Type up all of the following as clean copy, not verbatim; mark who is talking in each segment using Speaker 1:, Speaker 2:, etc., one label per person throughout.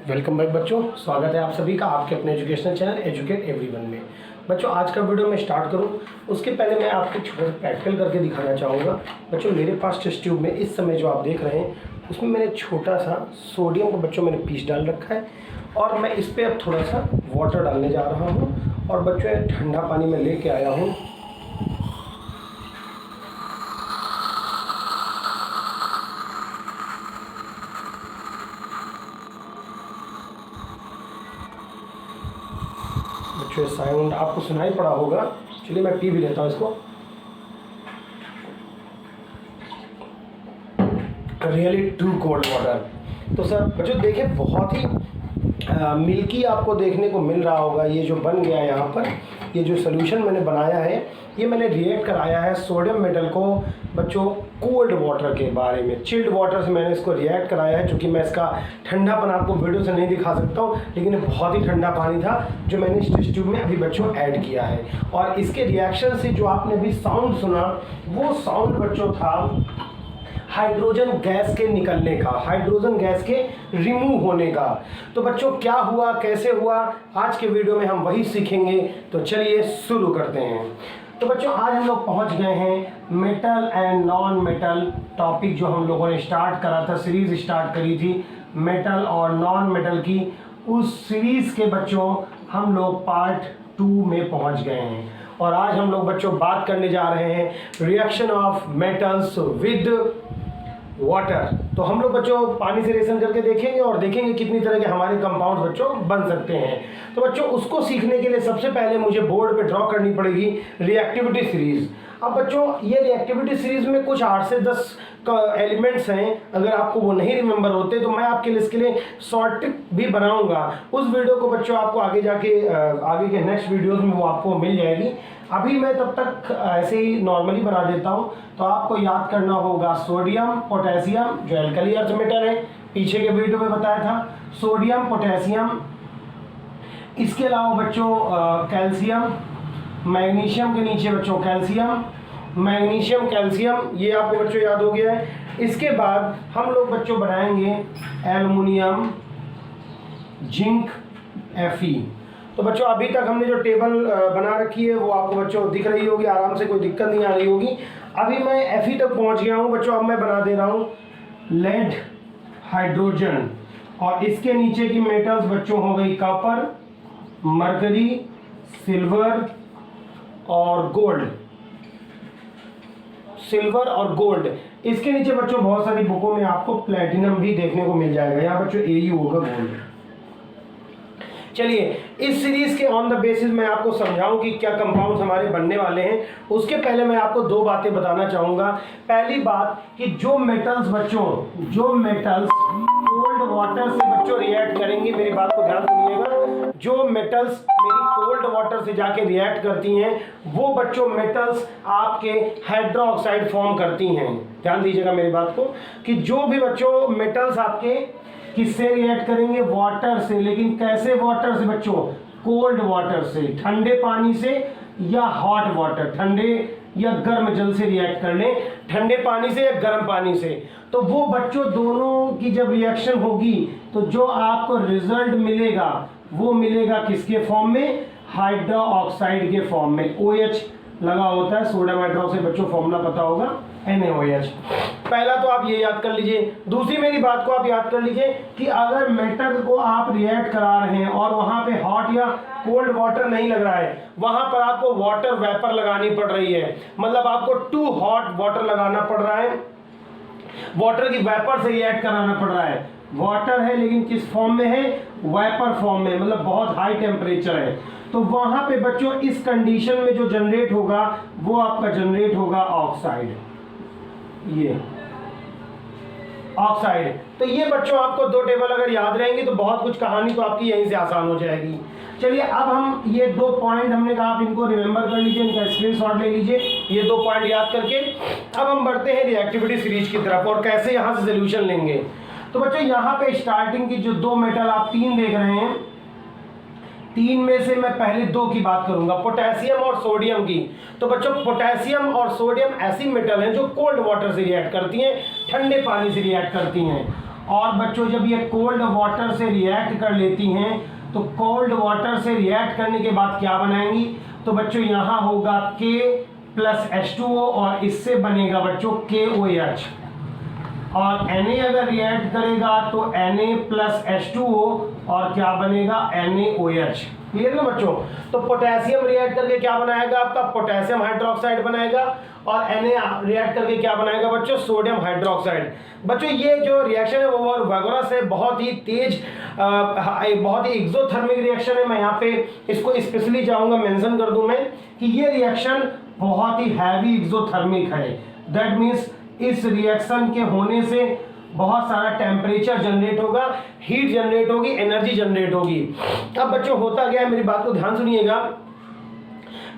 Speaker 1: Welcome back बच्चों, स्वागत है आप सभी का आपके अपने एजुकेशनल चैनल एजुकेट एवरीवन में। बच्चों आज का वीडियो मैं स्टार्ट करूं उसके पहले मैं आपको छोटा सा प्रैक्टिकल करके दिखाना चाहूँगा। बच्चों मेरे पास टेस्ट ट्यूब में इस समय जो आप देख रहे हैं उसमें मैंने छोटा सा सोडियम का बच्चों मैंने पीस डाल रखा है और मैं इस पर अब थोड़ा सा वाटर डालने जा रहा हूँ। और बच्चों ठंडा पानी में लेके आया हूँ। बच्चों साउंड आपको सुनाई पड़ा होगा, चलिए मैं पी भी लेता हूँ इसको। Really too cold water. तो सर बच्चों देखिए बहुत ही मिल्की आपको देखने को मिल रहा होगा। ये जो बन गया है यहाँ पर, ये जो सोल्यूशन मैंने बनाया है ये मैंने रिएक्ट कराया है सोडियम मेटल को बच्चों कोल्ड वाटर के बारे में। चिल्ड वाटर से मैंने इसको रिएक्ट कराया है, क्योंकि मैं इसका ठंडापन आपको वीडियो से नहीं दिखा सकता हूँ, लेकिन बहुत ही ठंडा पानी था जो मैंने इस टेस्ट ट्यूब में अभी बच्चों ऐड किया है। और इसके रिएक्शन से जो आपने अभी साउंड सुना वो साउंड बच्चों था हाइड्रोजन गैस के निकलने का, हाइड्रोजन गैस के रिमूव होने का। तो बच्चों क्या हुआ, कैसे हुआ, आज के वीडियो में हम वही सीखेंगे। तो चलिए शुरू करते हैं। तो बच्चों आज हम लोग पहुंच गए हैं metal and non metal topic जो हम लोगों ने स्टार्ट करा था, सीरीज स्टार्ट करी थी मेटल और नॉन मेटल की। उस सीरीज के बच्चों हम लोग पार्ट 2 में पहुंच गए हैं और आज हम लोग बच्चों बात करने जा रहे हैं reaction of metals with water. तो हम लोग बच्चों पानी से रिएक्शन करके देखेंगे और देखेंगे कितनी तरह के हमारे कंपाउंड बच्चों बन सकते हैं। तो बच्चों उसको सीखने के लिए सबसे पहले मुझे बोर्ड पे ड्रॉ करनी पड़ेगी रिएक्टिविटी सीरीज। अब बच्चों ये रिएक्टिविटी सीरीज में कुछ 8 से 10 एलिमेंट्स हैं। अगर आपको वो नहीं रिमेंबर होते तो मैं आपके लिए इसके लिए शॉर्ट भी बनाऊंगा। उस वीडियो को बच्चों आपको आगे जाके आगे के नेक्स्ट वीडियोस में वो आपको मिल जाएगी। अभी मैं तब तक ऐसे ही नॉर्मली बना देता हूं। तो आपको याद करना होगा सोडियम पोटेशियम जो एल्कली अर्थ मेटल है, पीछे के वीडियो में बताया था सोडियम पोटेशियम। इसके अलावा बच्चों कैल्शियम, मैग्नीशियम के नीचे बच्चों कैल्शियम, मैग्नीशियम कैल्शियम, ये आपको बच्चों याद हो गया है। इसके बाद हम लोग बच्चों बनाएंगे एल्युमिनियम, जिंक, Fe। तो बच्चों अभी तक हमने जो टेबल बना रखी है वो आपको बच्चों दिख रही होगी, आराम से कोई दिक्कत नहीं आ रही होगी। अभी मैं Fe तक पहुंच गया हूं बच्चों। अब मैं बना दे रहा हूं लेड, हाइड्रोजन और इसके नीचे की मेटल्स बच्चों हो गई कॉपर, मरकरी, सिल्वर और गोल्ड। सिल्वर और गोल्ड। इसके नीचे बच्चों बहुत सारी बुकों में आपको प्लेटिनम भी देखने को मिल जाएगा। यहाँ बच्चों Au होगा गोल्ड। चलिए इस सीरीज के ऑन द बेसिस मैं आपको समझाऊं कि क्या कंपाउंड्स हमारे बनने वाले हैं। उसके पहले मैं आपको 2 बातें बताना चाहूंगा। पहली बात कि जो मेटल्स बच्चों कोल्ड वाटर से बच्चों रिएक्ट करेंगे, मेरी बात को ध्यान सुनिएगा, जो मेटल्स मेरी कोल्ड वाटर से जाके रिएक्ट करती हैं वो बच्चों मेटल्स आपके हाइड्रोक्साइड फॉर्म करती हैं। ध्यान दीजिएगा मेरी बात को कि जो भी बच्चों मेटल्स आपके किससे रिएक्ट करेंगे, वाटर से। लेकिन कैसे वाटर से बच्चों, कोल्ड वाटर से, ठंडे पानी से या हॉट वाटर, ठंडे या गर्म जल से रिएक्ट कर लें, ठंडे पानी से या गर्म पानी से। तो वो बच्चों दोनों की जब रिएक्शन होगी तो जो आपको रिजल्ट मिलेगा वो मिलेगा किसके फॉर्म में, हाइड्रो ऑक्साइड के फॉर्म में। OH लगा होता है, सोडियम हाइड्रोक्साइड बच्चों फॉर्मूला पता होगा NaOH। पहला तो आप ये याद कर लीजिए। दूसरी मेरी बात को आप याद कर लीजिए कि अगर मेटल को आप रिएक्ट करा रहे हैं और वहां पे हॉट या कोल्ड वाटर नहीं लग रहा है, वहां पर आपको वाटर वेपर लगानी पड़ रही है। मतलब आपको टू हॉट वाटर लगाना पड़ रहा है, वाटर की वेपर से रिएक्ट कराना पड़ रहा है। वाटर है लेकिन किस फॉर्म में है, वेपर फॉर्म में, मतलब बहुत हाई टेम्परेचर है। तो वहां पे बच्चों इस कंडीशन में जो जनरेट होगा वो आपका जनरेट होगा ऑक्साइड, ये ऑक्साइड। तो ये बच्चों आपको 2 टेबल अगर याद रहेंगे तो बहुत कुछ कहानी तो आपकी यहीं से आसान हो जाएगी। चलिए अब हम ये 2 पॉइंट हमने कहा आप इनको रिमेंबर कर लीजिए, इनका स्क्रीनशॉट ले लीजिए, ये 2 पॉइंट याद करके अब हम बढ़ते हैं रिएक्टिविटी सीरीज की तरफ और कैसे यहाँ से सोल्यूशन लेंगे। तो बच्चों यहाँ पे स्टार्टिंग की जो 2 मेटल आप 3 देख रहे हैं, 3 में से मैं पहले 2 की बात करूंगा, पोटेशियम और सोडियम की। तो बच्चों पोटेशियम और सोडियम ऐसी मेटल हैं जो कोल्ड वाटर से रिएक्ट करती हैं, ठंडे पानी से रिएक्ट करती हैं। और बच्चों जब ये कोल्ड वाटर से रिएक्ट कर लेती हैं तो कोल्ड वाटर से रिएक्ट करने के बाद क्या बनाएंगी, तो बच्चों यहाँ होगा K प्लस H2O और इससे बनेगा बच्चों KOH, और Na अगर रिएक्ट करेगा तो Na प्लस H2O और क्या बनेगा NaOH। क्लियर ना बच्चों। तो पोटेशियम रिएक्ट करके क्या बनाएगा आपका पोटेशियम हाइड्रोक्साइड बनाएगा, और Na रिएक्ट करके क्या बनाएगा बच्चों सोडियम हाइड्रोक्साइड। बच्चों ये जो रिएक्शन है वो वगोरस है, बहुत ही तेज, बहुत ही एक्सोथर्मिक रिएक्शन है। मैं यहाँ पे इसको स्पेशली चाहूँगा मेंशन कर दूं मैं कि ये रिएक्शन बहुत ही हैवी एक्सोथर्मिक है। दैट मीन्स इस रिएक्शन के होने से बहुत सारा टेम्परेचर जनरेट होगा, हीट जनरेट होगी, एनर्जी जनरेट होगी। अब बच्चों होता क्या है, मेरी बात को ध्यान सुनिएगा,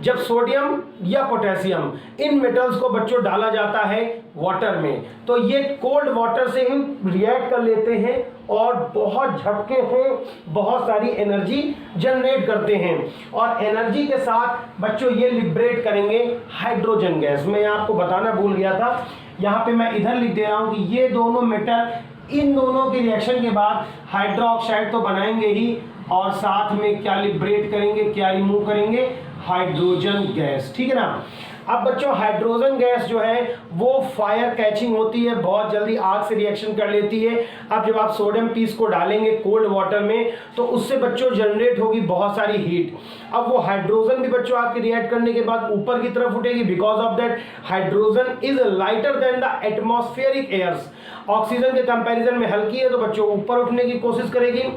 Speaker 1: जब सोडियम या पोटेशियम इन मेटल्स को बच्चों डाला जाता है वाटर में, तो ये कोल्ड वाटर से ही रिएक्ट कर लेते हैं और बहुत झटके से बहुत सारी एनर्जी जनरेट करते हैं, और एनर्जी के साथ बच्चों ये लिबरेट करेंगे हाइड्रोजन गैस। मैं आपको बताना भूल गया था, यहाँ पे मैं इधर लिख दे रहा हूँ कि ये दोनों मेटल इन दोनों के रिएक्शन के बाद हाइड्रोक्साइड तो बनाएंगे ही, और साथ में क्या लिबरेट करेंगे, क्या रिमूव करेंगे, हाइड्रोजन गैस। ठीक है ना। अब बच्चों हाइड्रोजन गैस जो है वो फायर कैचिंग होती है, बहुत जल्दी आग से रिएक्शन कर लेती है। अब जब आप सोडियम पीस को डालेंगे कोल्ड वाटर में तो उससे बच्चों जनरेट होगी बहुत सारी हीट। अब वो हाइड्रोजन भी बच्चों आपके रिएक्ट करने के बाद ऊपर की तरफ उठेगी, because of that hydrogen is lighter than the atmospheric airs. Oxygen के कंपैरिजन में हल्की है तो बच्चों ऊपर उठने की कोशिश करेगी,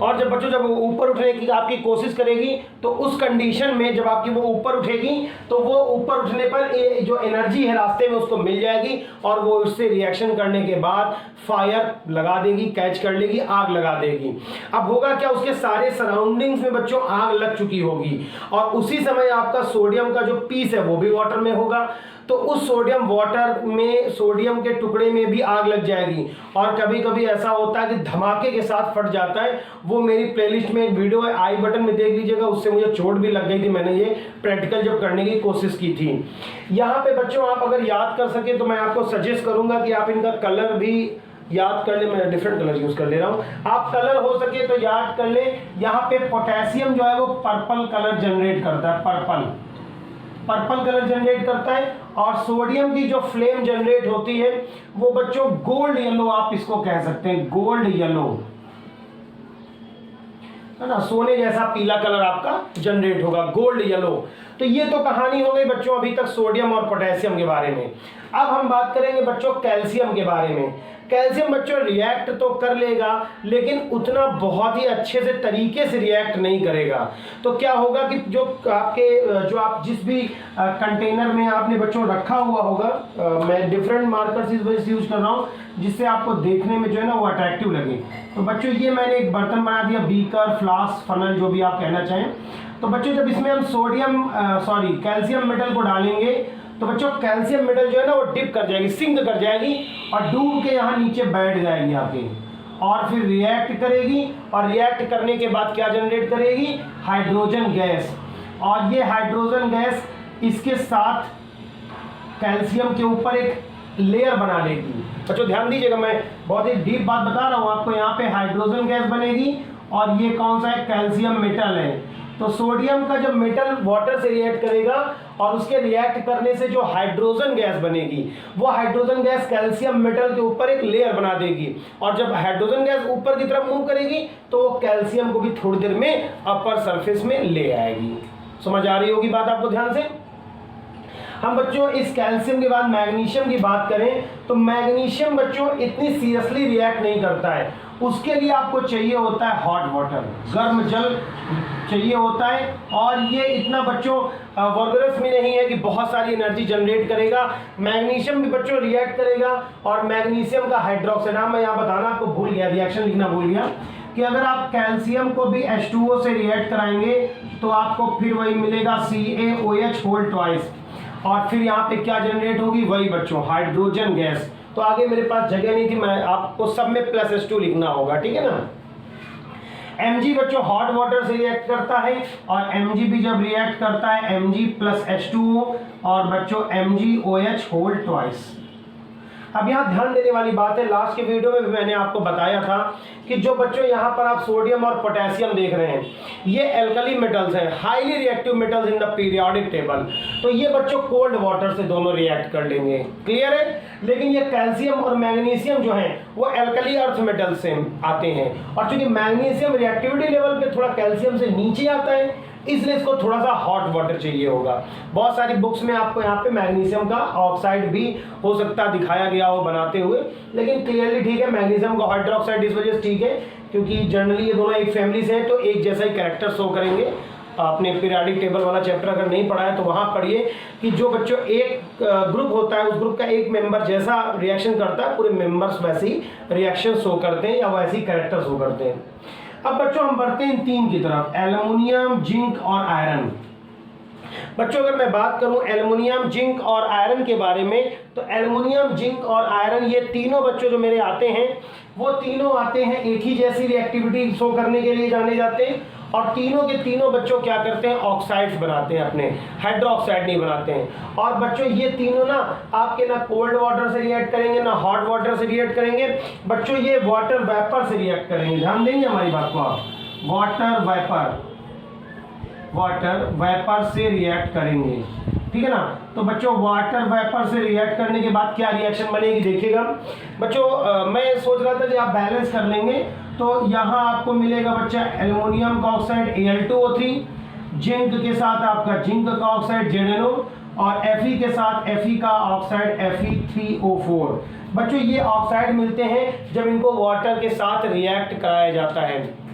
Speaker 1: और जब बच्चों जब वो ऊपर उठने की आपकी कोशिश करेगी तो उस कंडीशन में जब आपकी वो ऊपर उठेगी तो वो ऊपर उठने पर जो एनर्जी है रास्ते में उसको मिल जाएगी, और वो उससे रिएक्शन करने के बाद फायर लगा देगी, कैच कर लेगी, आग लगा देगी। अब होगा क्या, उसके सारे सराउंडिंग्स में बच्चों आग लग चुकी होगी, और उसी समय आपका सोडियम का जो पीस है वो भी वाटर में होगा, तो उस सोडियम वाटर में सोडियम के टुकड़े में भी आग लग जाएगी। और कभी कभी ऐसा होता है कि धमाके के साथ फट जाता है। वो मेरी प्लेलिस्ट में एक वीडियो है, आई बटन में देख लीजिएगा, उससे मुझे चोट भी लग गई थी, मैंने ये प्रैक्टिकल जब करने की कोशिश की थी। यहाँ पे बच्चों आप अगर याद कर सके तो मैं आपको सजेस्ट करूंगा कि आप इनका कलर भी याद कर ले। मैं डिफरेंट कलर यूज कर ले रहा हूँ, आप कलर हो सके तो याद कर ले। यहाँ पे पोटेशियम जो है वो पर्पल कलर जनरेट करता है, पर्पल कलर जनरेट करता है, और सोडियम की जो फ्लेम जनरेट होती है वो बच्चों गोल्ड येलो आप इसको कह सकते हैं, गोल्ड येलो है ना, सोने जैसा पीला कलर आपका जनरेट होगा, गोल्ड येलो। तो ये तो कहानी हो गई बच्चों अभी तक सोडियम और पोटेशियम के बारे में। अब हम बात करेंगे बच्चों कैल्शियम के बारे में। कैल्शियम बच्चों रिएक्ट तो कर लेगा लेकिन उतना बहुत ही अच्छे से तरीके से रिएक्ट नहीं करेगा। तो क्या होगा कि जो आप जिस भी कंटेनर में आपने बच्चों रखा हुआ होगा, मैं डिफरेंट मार्कर्स इस वजह से यूज कर रहा हूँ जिससे आपको देखने में जो है ना वो अट्रैक्टिव लगे। तो बच्चों ये मैंने एक बर्तन बना दिया, बीकर, फ्लास्क, फनल, जो भी आप कहना चाहें। तो बच्चों जब इसमें हम कैल्शियम मेटल को डालेंगे तो बच्चों कैल्शियम मेटल जो है ना वो डिप कर जाएगी, सिंक कर जाएगी, और डूब के यहाँ नीचे बैठ जाएगी आपके, और फिर रिएक्ट करेगी, और रिएक्ट करने के बाद क्या जनरेट करेगी, हाइड्रोजन गैस। और ये हाइड्रोजन गैस इसके साथ कैल्शियम के ऊपर एक लेयर बना लेगी। बच्चों ध्यान दीजिएगा, मैं बहुत ही डीप बात बता रहा हूँ आपको। यहाँ पे हाइड्रोजन गैस बनेगी, और ये कौन सा है, कैल्शियम मेटल है। तो सोडियम का जब मेटल वाटर से रिएक्ट करेगा और उसके रिएक्ट करने से जो हाइड्रोजन गैस बनेगी, वो हाइड्रोजन गैस कैल्शियम मेटल के ऊपर एक लेयर बना देगी, और जब हाइड्रोजन गैस ऊपर की तरफ मूव करेगी तो वो कैल्शियम को भी थोड़ी देर में अपर सरफेस में ले आएगी। समझ आ रही होगी बात आपको ध्यान से। हम बच्चों इस कैल्शियम के बाद मैग्नीशियम की बात करें तो मैग्नीशियम बच्चों इतनी सीरियसली रिएक्ट नहीं करता है। उसके लिए आपको चाहिए होता है हॉट वाटर, गर्म जल चाहिए होता है, और ये इतना बच्चों वर्गरस में नहीं है कि बहुत सारी एनर्जी जनरेट करेगा। मैग्नीशियम भी बच्चों रिएक्ट करेगा, और मैग्नीशियम का हाइड्रोक्साइड, मैं यहाँ बताना आपको भूल गया, रिएक्शन लिखना भूल गया, कि अगर आप कैल्शियम को भी H2O से रिएक्ट कराएंगे तो आपको फिर वही मिलेगा CaOH होल ट्वाइस, और फिर यहाँ पे क्या जनरेट होगी, वही बच्चों हाइड्रोजन गैस। तो आगे मेरे पास जगह नहीं थी, मैं आपको सब में +H2 लिखना होगा, ठीक है ना। Mg बच्चों हॉट वाटर से रिएक्ट करता है, और Mg भी जब रिएक्ट करता है Mg + H2O, और बच्चों MgOH होल ट्वाइस। अब यहाँ ध्यान देने वाली बात है, लास्ट के वीडियो में भी मैंने आपको बताया था कि जो बच्चों यहाँ पर आप सोडियम और पोटेशियम देख रहे हैं, ये एल्कली मेटल्स हैं, highly reactive metals in the periodic table. तो ये बच्चों कोल्ड वाटर से दोनों रिएक्ट कर लेंगे, क्लियर है। लेकिन ये कैल्शियम और मैग्नीशियम जो हैं वो एल्कली अर्थ मेटल से आते हैं, और चूंकि मैग्नीशियम रिएक्टिविटी लेवल पे थोड़ा कैल्शियम से नीचे आता है, इसलिए इसको थोड़ा सा हॉट वाटर चाहिए होगा। बहुत सारी बुक्स में आपको यहाँ पे मैग्नीशियम का ऑक्साइड भी हो सकता है दिखाया गया हो बनाते हुए, लेकिन क्लियरली ठीक है, मैग्नीशियम का हाइड्रोक्साइड इस वजह से ठीक है क्योंकि जनरली ये दोनों एक फैमिली से हैं, तो एक जैसा ही कैरेक्टर शो करेंगे। आपने पीरियोडिक टेबल वाला चैप्टर अगर नहीं पढ़ा है तो वहाँ पढ़िए कि जो बच्चों एक ग्रुप होता है, उस ग्रुप का एक मेंबर जैसा रिएक्शन करता है, पूरे मेंबर्स वैसे ही रिएक्शन शो करते हैं या वैसे ही कैरेक्टर शो करते हैं। अब बच्चों हम बढ़ते हैं इन तीन की तरफ, एल्युमिनियम, जिंक और आयरन। बच्चों अगर मैं बात करूं एल्युमिनियम, जिंक और आयरन के बारे में, तो एल्युमिनियम, जिंक और आयरन ये तीनों बच्चों जो मेरे आते हैं वो तीनों आते हैं एक ही जैसी रिएक्टिविटी शो करने के लिए जाने जाते हैं, और तीनों के तीनों बच्चों क्या करते हैं, ऑक्साइड्स बनाते हैं, अपने हाइड्रोक्साइड नहीं बनाते हैं। और बच्चों ये तीनों ना आपके ना कोल्ड वाटर से रिएक्ट करेंगे ना हॉट वाटर से रिएक्ट करेंगे, बच्चों ये वाटर वेपर से रिएक्ट करेंगे। ध्यान देंगे हमारी बात को आप, वाटर वेपर से रिएक्ट करेंगे, ठीक है ना। तो बच्चों वाटर वेपर से रिएक्ट करने के बाद क्या रिएक्शन बनेगी देखिएगा बच्चों। मैं सोच रहा था कि आप बैलेंस कर लेंगे, तो यहाँ आपको मिलेगा बच्चा एल्युमिनियम का ऑक्साइड Al2O3, जिंक के साथ आपका जिंक का ऑक्साइड ZnO, और Fe के साथ Fe का ऑक्साइड Fe3O4। बच्चों ये ऑक्साइड मिलते हैं जब इनको वाटर के साथ रिएक्ट कराया जाता है।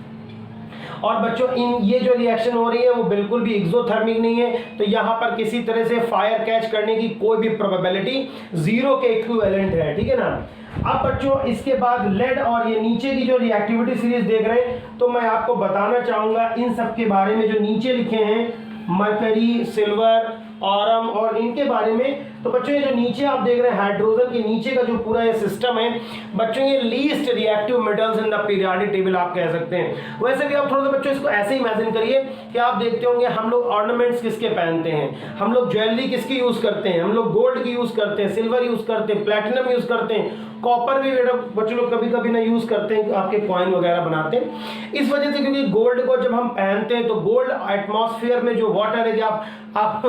Speaker 1: और बच्चों इन ये जो रिएक्शन हो रही है वो बिल्कुल भी एक्सोथर्मिक नहीं है, तो यहाँ पर किसी तरह से फायर कैच करने की कोई भी प्रोबेबिलिटी जीरो के इक्विवेलेंट है, ठीक है ना। अब बच्चों इसके बाद लेड और ये नीचे की जो रिएक्टिविटी सीरीज देख रहे हैं, तो मैं आपको बताना चाहूंगा इन सब के बारे में जो नीचे लिखे हैं, मरकरी, सिल्वर, ऑरम और इनके बारे में। तो बच्चों ये जो नीचे आप देख रहे हैं हाइड्रोजन के नीचे का जो पूरा ये सिस्टम है बच्चों, ये least reactive metals in the periodic table आप कह सकते हैं। वैसे भी आप थोड़ा सा बच्चों इसको ऐसे इमेजिन करिए कि आप देखते होंगे हम लोग ऑर्नामेंट्स किसके पहनते हैं, हम लोग ज्वेलरी किसकी यूज करते हैं, हम लोग गोल्ड की यूज करते हैं, सिल्वर यूज करते हैं, प्लेटिनम यूज करते हैं, कॉपर भी बच्चों लोग कभी कभी ना यूज करते हैं, आपके कॉइन वगैरह बनाते हैं। इस वजह से क्योंकि गोल्ड को जब हम पहनते हैं तो गोल्ड एटमॉस्फेयर में जो वाटर है कि आप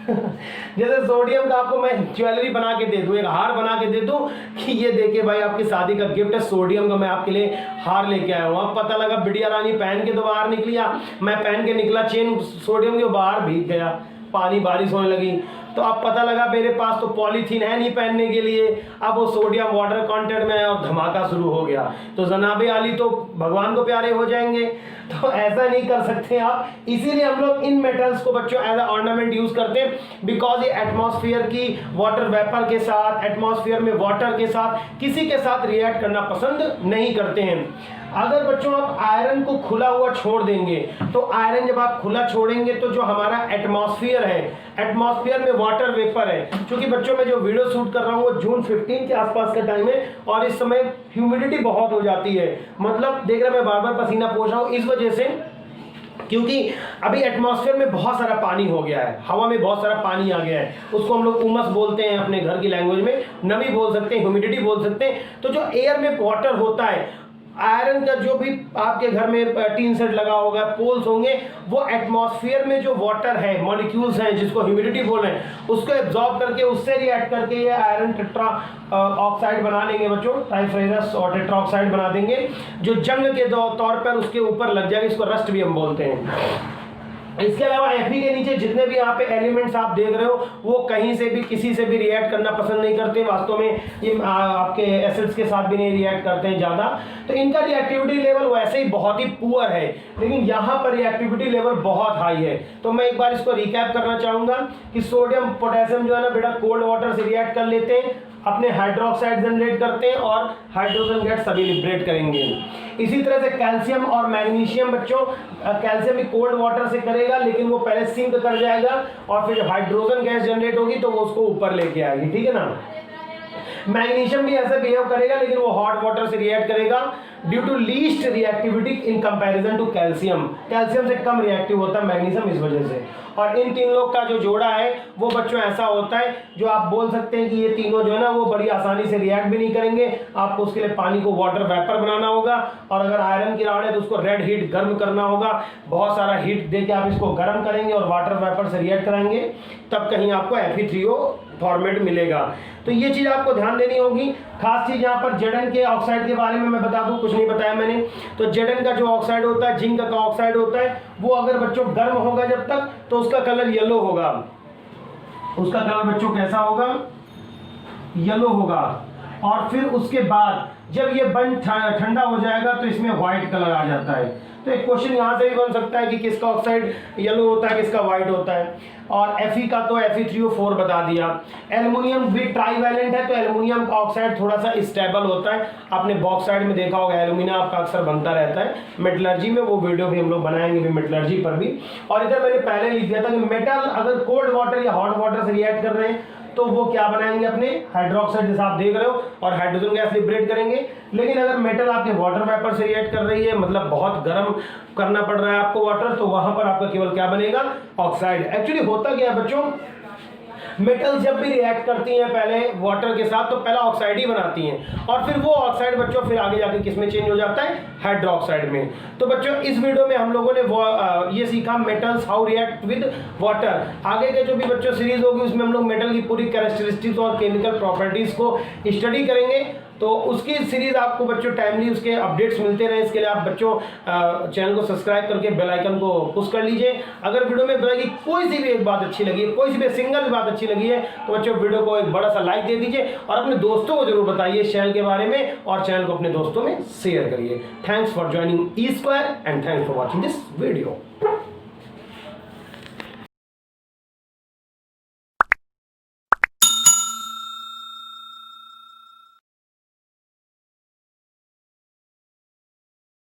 Speaker 1: जैसे सोडियम का आपको मैं ज्वेलरी बना के दे दूं, एक हार बना के दे दूं कि ये देखिए भाई आपकी शादी का गिफ्ट है, सोडियम का मैं आपके लिए हार लेके आया हूँ। अब पता लगा बिटिया रानी पहन के तो बाहर निकली, मैं पहन के निकला, चेन सोडियम के बाहर भीग गया, पानी बारिश होने लगी, तो अब पता लगा मेरे पास तो पॉलीथीन है नहीं पहनने के लिए, अब वो सोडियम वाटर कंटेंट में है और धमाका शुरू हो गया, तो जनाबे आली तो भगवान को प्यारे हो जाएंगे। तो ऐसा नहीं कर सकते आप, इसीलिए हम लोग इन मेटल्स को बच्चों एज अ ऑर्नामेंट यूज करते हैं, बिकॉज ये एटमॉस्फेयर की वाटर वेपर के साथ, एटमॉस्फेयर में वाटर के साथ किसी के साथ रिएक्ट करना पसंद नहीं करते हैं। अगर बच्चों आप आयरन को खुला हुआ छोड़ देंगे, तो आयरन जब आप खुला छोड़ेंगे तो जो हमारा एटमॉस्फेयर है, एटमॉस्फेयर में वाटर वेपर है, क्योंकि बच्चों मैं जो वीडियो शूट कर रहा हूँ वो जून 15 के आसपास का टाइम है और इस समय ह्यूमिडिटी बहुत हो जाती है, मतलब देख रहे मैं बार बार पसीना पोंछ रहा हूँ इस वजह से, क्योंकि अभी एटमॉस्फेयर में बहुत सारा पानी हो गया है, हवा में बहुत सारा पानी आ गया है, उसको हम लोग उमस बोलते हैं अपने घर की लैंग्वेज में, नमी बोल सकते हैं, ह्यूमिडिटी बोल सकते हैं। तो जो एयर में वाटर होता है, आयरन का जो भी आपके घर में टीन सेट लगा होगा, पोल्स होंगे, वो एटमॉस्फेयर में जो वाटर है, मॉलिक्यूल्स हैं जिसको ह्यूमिडिटी बोल रहे हैं, उसको एब्जॉर्ब करके उससे रिएक्ट करके ये आयरन टेट्रा ऑक्साइड बना लेंगे बच्चों, ट्राइफेरस और टेट्रा ऑक्साइड बना देंगे, जो जंग के तौर पर उसके ऊपर लग जाएगा, इसको रस्ट भी हम बोलते हैं। इसके अलावा Fe के नीचे जितने भी यहाँ पे एलिमेंट्स आप देख रहे हो वो कहीं से भी किसी से भी रिएक्ट करना पसंद नहीं करते, वास्तव में ये आपके एसिड्स के साथ भी नहीं रिएक्ट करते हैं ज़्यादा, तो इनका रिएक्टिविटी लेवल वैसे ही बहुत ही पुअर है, लेकिन यहाँ पर रिएक्टिविटी लेवल बहुत हाई है। तो मैं एक बार इसको रिकैप करना चाहूँगा कि सोडियम पोटेशियम जो है ना बेटा कोल्ड वाटर से रिएक्ट कर लेते हैं, अपने हाइड्रोक्साइड जनरेट करते हैं और हाइड्रोजन गैस सभी लिबरेट करेंगे। इसी तरह से कैल्शियम और मैग्नीशियम बच्चों, कैल्शियम भी कोल्ड वाटर से करेगा लेकिन वो पहले सिंक कर जाएगा और फिर जब हाइड्रोजन गैस जनरेट होगी तो वो उसको ऊपर लेके आएगी, ठीक है ना। मैग्नीशियम भी ऐसे बिहेव करेगा, लेकिन वो हॉट वाटर से रिएक्ट करेगा due to least reactivity in comparison to calcium. Calcium से कम रिएक्टिव होता है मैग्नीशियम इस वजह से। और इन तीन लोग का जो जोड़ा है वो बच्चों ऐसा होता है जो आप बोल सकते हैं कि ये तीनों जो है ना वो बड़ी आसानी से रिएक्ट भी नहीं करेंगे। आपको उसके लिए पानी को वाटर वेपर बनाना होगा, और अगर आयरन की राड है तो उसको रेड हीट गर्म करना होगा। बहुत सारा हीट देके आप इसको गर्म करेंगे और वाटर वेपर से रिएक्ट कराएंगे, तब कहीं आपको Fe3O फॉर्मेट मिलेगा। तो ये चीज़ आपको ध्यान देनी होगी। खास चीज़ यहाँ पर Zn के ऑक्साइड के बारे में मैं बता दूं, कुछ नहीं बताया मैंने। तो Zn का जो ऑक्साइड होता है, जिंक का ऑक्साइड होता है, वो अगर बच्चों गर्म होगा जब तक तो उसका कलर येलो होगा। उसका कलर बच्चों कैसा होगा? येलो होगा। और फिर उसके बाद जब ये बन ठंडा हो जाएगा तो इसमें व्हाइट कलर आ जाता है। तो एक क्वेश्चन यहाँ से भी बन सकता है कि किसका ऑक्साइड येलो होता है, किसका व्हाइट होता है। और Fe का तो Fe3O4 बता दिया। एल्युमिनियम भी ट्राईवैलेंट है, तो एल्युमिनियम का ऑक्साइड थोड़ा सा स्टेबल होता है। आपने बॉक्साइड में देखा होगा एल्यूमिना आपका अक्सर बनता रहता है मेटलर्जी में, वो वीडियो भी हम लोग बनाएंगे भी मेटलर्जी पर भी। और इधर मैंने पहले लिख दिया था कि मेटल अगर कोल्ड वाटर या हॉट वाटर से रिएक्ट कर रहे हैं तो वो क्या बनाएंगे अपने हाइड्रोक्साइड, जैसा आप देख रहे हो, और हाइड्रोजन गैस लिबरेट करेंगे। लेकिन अगर मेटल आपके वाटर वेपर से रिएक्ट कर रही है, मतलब बहुत गर्म करना पड़ रहा है आपको वाटर, तो वहां पर आपका केवल क्या बनेगा? ऑक्साइड। एक्चुअली होता क्या है बच्चों, मेटल्स जब भी रिएक्ट करती हैं पहले वाटर के साथ तो पहला ऑक्साइड ही बनाती हैं, और फिर वो ऑक्साइड बच्चों फिर आगे जाके किस में चेंज हो जाता है? हाइड्रोक्साइड में। तो बच्चों इस वीडियो में हम लोगों ने ये सीखा metals how react with water. आगे के जो भी बच्चों सीरीज होगी उसमें हम लोग मेटल की पूरी कैरेक्टरिस्टिक्स और केमिकल प्रॉपर्टीज को स्टडी करेंगे। तो उसकी सीरीज आपको बच्चों टाइमली उसके अपडेट्स मिलते रहे, इसके लिए आप बच्चों चैनल को सब्सक्राइब करके बेल आइकन को पुश कर लीजिए। अगर वीडियो में की कोई सी भी एक बात अच्छी लगी है, कोई सी भी सिंगल भी बात अच्छी लगी है, तो बच्चों वीडियो को एक बड़ा सा लाइक दे दीजिए और अपने दोस्तों को जरूर बताइए इस चैनल के बारे में, और चैनल को अपने दोस्तों में शेयर करिए। Thanks for joining E square and thanks for watching this video.